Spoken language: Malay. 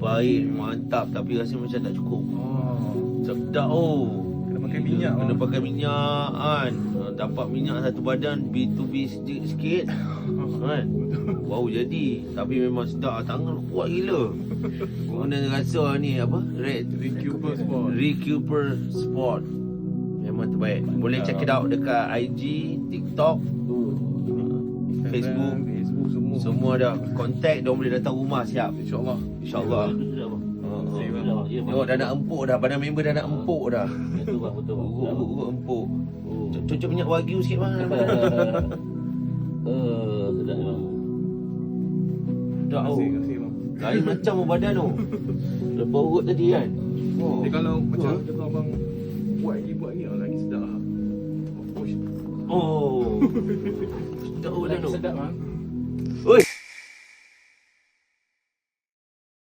baik, mantap. Tapi rasa macam tak cukup. Sedap Kena pakai minyak. Kena pakai minyak kan. Dapat minyak satu badan B2B sikit kan. Baru jadi. Tapi memang sedap. Tangan kuat gila. Guna rasa ni apa? Recuper Sport. Recuper Sport. Memang terbaik. Boleh check it out dekat IG, TikTok, Facebook semua. semua ada. Contact, dia boleh datang rumah siap. InsyaAllah. InsyaAllah. Tengok dah nak empuk dah. Badan member dah nak empuk dah. Betul bang, betul bang. Urut empuk. Cucuk minyak wagyu sikit bang. Sedap bang. Sedap Terima kasih bang. Lain macam badan tu. Lepas urut tadi kan. Jadi kalau macam abang buat lagi lagi sedap lah. Oh. Sedap badan tu. Sedap bang. Oi.